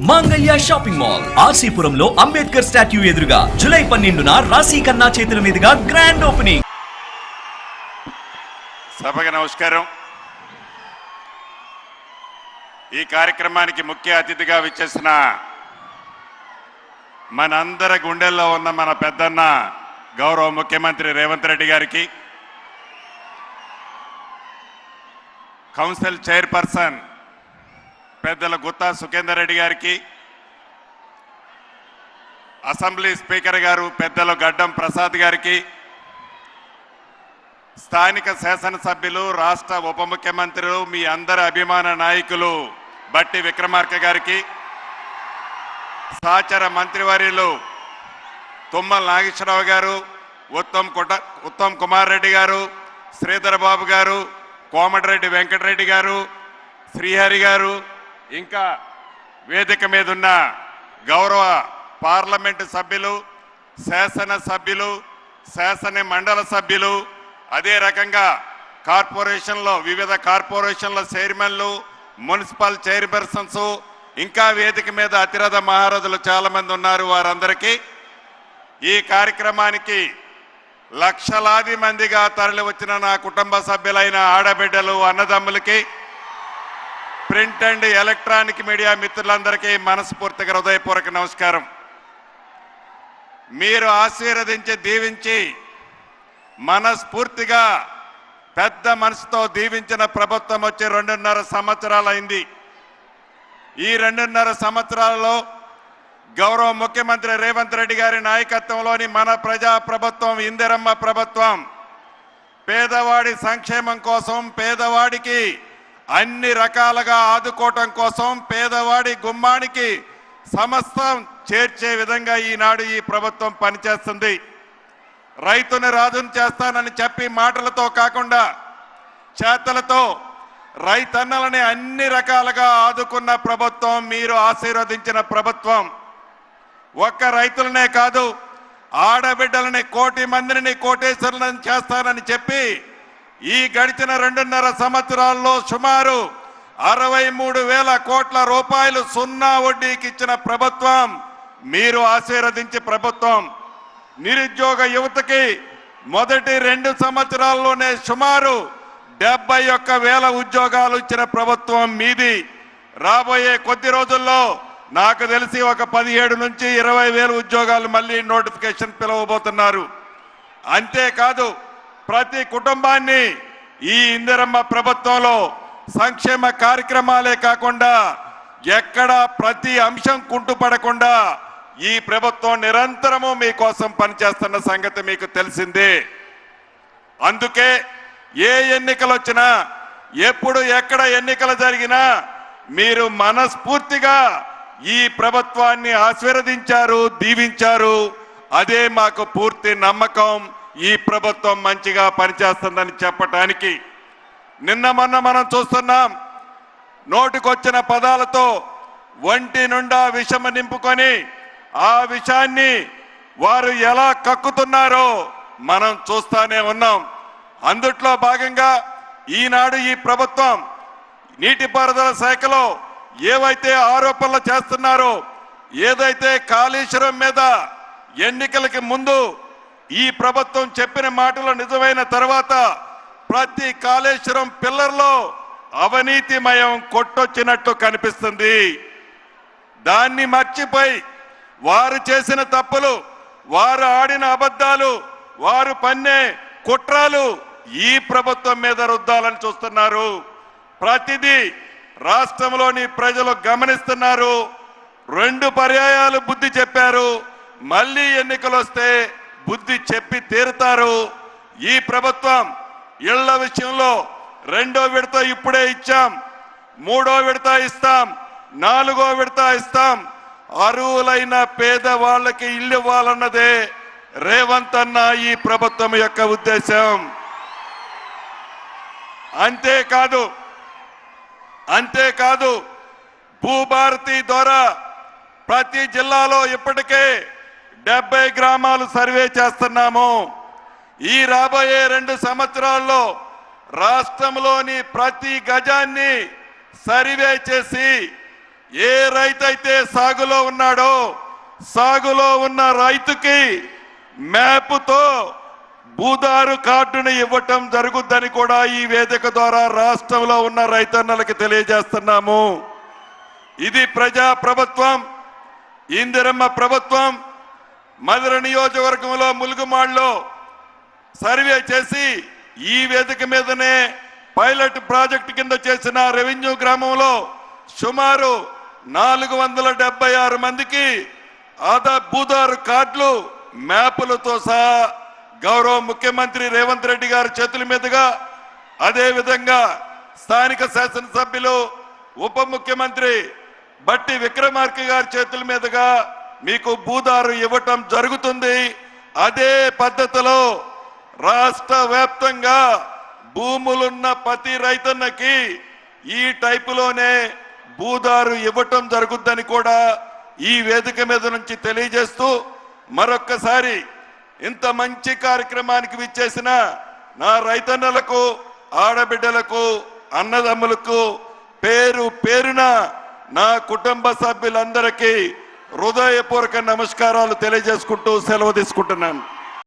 మాంగళ్య shopping mall ఆర్సీపురంలో Ambedkar statue ఎదురుగా July 12న రాశి ఖన్నా చేతుల మీదుగా గ్రాండ్ ఓపెనింగ్. సభకు నమస్కారం. ఈ కార్యక్రమానికి ముఖ్య అతిథిగా విచ్చేసిన మనందరి గుండెల్లో ఉన్న మన పెద్దన్న గౌరవ ముఖ్యమంత్రి రేవంత్ రెడ్డి గారికి, కౌన్సిల్ చైర్పర్సన్ పెద్దల గుత్తా సుఖేందర్ రెడ్డి గారికి, అసెంబ్లీ స్పీకర్ గారు పెద్దలు గడ్డం ప్రసాద్ గారికి, స్థానిక శాసనసభ్యులు, రాష్ట్ర ఉప ముఖ్యమంత్రులు, మీ అందరి అభిమాన నాయకులు బట్టి విక్రమార్క గారికి, సహచర మంత్రివర్యులు తుమ్మల నాగేశ్వరరావు గారు, ఉత్తమ్ కుమార్ రెడ్డి గారు, శ్రీధర్ బాబు గారు, కోమటిరెడ్డి వెంకటరెడ్డి గారు, శ్రీహరి గారు, ఇంకా వేదిక మీద ఉన్న గౌరవ పార్లమెంటు సభ్యులు, శాసనసభ్యులు, శాసన మండల సభ్యులు, అదే రకంగా కార్పొరేషన్లో వివిధ కార్పొరేషన్ల చైర్మన్లు, మున్సిపల్ చైర్పర్సన్స్, ఇంకా వేదిక మీద అతిరథ మహారథులు చాలా మంది ఉన్నారు. వారందరికీ ఈ కార్యక్రమానికి లక్షలాది మందిగా తరలి వచ్చిన నా కుటుంబ సభ్యులైన ఆడబిడ్డలు, అన్నదమ్ములకి, ప్రింట్ అండ్ ఎలక్ట్రానిక్ మీడియా మిత్రులందరికీ మనస్ఫూర్తిగా హృదయపూర్వక నమస్కారం. మీరు ఆశీర్వదించి దీవించి మనస్ఫూర్తిగా పెద్ద మనసుతో దీవించిన ప్రభుత్వం వచ్చి 2.5 సంవత్సరాలు అయింది. ఈ 2.5 సంవత్సరాలలో గౌరవ ముఖ్యమంత్రి రేవంత్ రెడ్డి గారి నాయకత్వంలోని మన ప్రజా ప్రభుత్వం, ఇందిరమ్మ ప్రభుత్వం, పేదవాడి సంక్షేమం కోసం, పేదవాడికి అన్ని రకాలుగా ఆదుకోవటం కోసం, పేదవాడి గుమ్మానికి సమస్తం చేర్చే విధంగా ఈనాడు ఈ ప్రభుత్వం పనిచేస్తుంది. రైతుని రాజును చేస్తానని చెప్పి మాటలతో కాకుండా చేతలతో రైతన్నలని అన్ని రకాలుగా ఆదుకున్న ప్రభుత్వం, మీరు ఆశీర్వదించిన ప్రభుత్వం. ఒక్క రైతులనే కాదు, ఆడబిడ్డలని 1 కోటి మందిని కోటేశ్వరులను చేస్తానని చెప్పి ఈ గడిచిన 2.5 సంవత్సరాల్లో సుమారు 63,000 కోట్ల రూపాయలు సున్నా వడ్డీకి ఇచ్చిన ప్రభుత్వం మీరు ఆశీర్వదించే ప్రభుత్వం. నిరుద్యోగ యువతకి మొదటి 2 సంవత్సరాల్లోనే సుమారు 71,000 ఉద్యోగాలు ఇచ్చిన ప్రభుత్వం మీది. రాబోయే కొద్ది రోజుల్లో నాకు తెలిసి ఒక 17 నుంచి 20,000 ఉద్యోగాలు మళ్ళీ నోటిఫికేషన్ పిలవబోతున్నారు. అంతేకాదు, ప్రతి కుటుంబాన్ని ఈ ఇందిరమ్మ ప్రభుత్వంలో సంక్షేమ కార్యక్రమాలే కాకుండా ఎక్కడ ప్రతి అంశం కుంటుపడకుండా ఈ ప్రభుత్వం నిరంతరము మీకోసం పనిచేస్తున్న సంగతి మీకు తెలిసిందే. అందుకే ఏ ఎన్నికలు వచ్చినా, ఎప్పుడు ఎక్కడ ఎన్నికలు జరిగినా మీరు మనస్ఫూర్తిగా ఈ ప్రభుత్వాన్ని ఆశీర్వదించారు, దీవించారు. అదే మాకు పూర్తి నమ్మకం. ఈ ప్రభుత్వం మంచిగా పనిచేస్తుందని చెప్పటానికి నిన్న మొన్న మనం చూస్తున్నాం, నోటికొచ్చిన పదాలతో ఒంటి నుండా విషము నింపుకొని ఆ విషాన్ని వారు ఎలా కక్కుతున్నారో మనం చూస్తానే ఉన్నాం. అందుట్లో భాగంగా ఈనాడు ఈ ప్రభుత్వం నీటిపారుదల శాఖలో ఏవైతే ఆరోపణలు చేస్తున్నారో, ఏదైతే కాళేశ్వరం మీద ఎన్నికలకి ముందు ఈ ప్రభుత్వం చెప్పిన మాటలు నిజమైన తర్వాత ప్రతి కాళేశ్వరం పిల్లర్లో అవినీతిమయం కొట్టొచ్చినట్టు కనిపిస్తుంది. దాన్ని మర్చిపోయి వారు చేసిన తప్పులు, వారు ఆడిన అబద్ధాలు, వారు పన్నే కుట్రలు ఈ ప్రభుత్వం మీద రుద్దాలని చూస్తున్నారు. ప్రతిదీ రాష్ట్రంలోని ప్రజలు గమనిస్తున్నారు. 2 పర్యాయాలు బుద్ధి చెప్పారు, మళ్ళీ ఎన్నికలు వస్తే బుద్ధి చెప్పి తీరుతారు. ఈ ప్రభుత్వం ఇళ్ల విషయంలో 2వ విడత ఇప్పుడే ఇచ్చాం, 3వ విడత ఇస్తాం, 4వ విడత ఇస్తాం. అర్హులైన పేదవాళ్ళకి ఇల్లు ఇవ్వాలన్నదే రేవంత్ అన్న ఈ ప్రభుత్వం యొక్క ఉద్దేశం. అంతేకాదు భూభారతి ద్వారా ప్రతి జిల్లాలో ఇప్పటికే 70 గ్రామాలు సర్వే చేస్తున్నాము. ఈ రాబోయే 2 సంవత్సరాల్లో రాష్ట్రంలోని ప్రతి గజాన్ని సర్వే చేసి ఏ రైతైతే సాగులో ఉన్నాడో సాగులో ఉన్న రైతుకి మ్యాప్తో భూదారు కార్డును ఇవ్వటం జరుగుద్దని కూడా ఈ వేదిక ద్వారా రాష్ట్రంలో ఉన్న రైతన్నలకి తెలియజేస్తున్నాము. ఇది ప్రజా ప్రభుత్వం, ఇందిరమ్మ ప్రభుత్వం. మధుర నియోజకవర్గంలో ములుగుమాడులో సర్వే చేసి ఈ వేదిక మీదనే పైలట్ ప్రాజెక్టు కింద చేసిన రెవెన్యూ గ్రామంలో సుమారు 476 మందికి భూదారు కార్డులు మ్యాపులతో సహా గౌరవ ముఖ్యమంత్రి రేవంత్ రెడ్డి గారి చేతుల మీదుగా, అదే విధంగా స్థానిక శాసనసభ్యులు ఉప ముఖ్యమంత్రి బట్టి విక్రమార్క గారి చేతుల మీదుగా మీకు భూదారు ఇవ్వటం జరుగుతుంది. అదే పద్ధతిలో రాష్ట్ర వ్యాప్తంగా భూములున్న ప్రతి రైతన్నకి ఈ టైపులోనే భూదారు ఇవ్వటం జరుగుద్దని కూడా ఈ వేదిక మీద నుంచి తెలియజేస్తూ, మరొక్కసారి ఇంత మంచి కార్యక్రమానికి విచ్చేసిన నా రైతన్నలకు, ఆడబిడ్డలకు, అన్నదమ్ములకు పేరు పేరున నా కుటుంబ సభ్యులందరికీ హృదయపూర్వక నమస్కారాలు తెలియజేసుకుంటూ సెలవు తీసుకుంటున్నాను.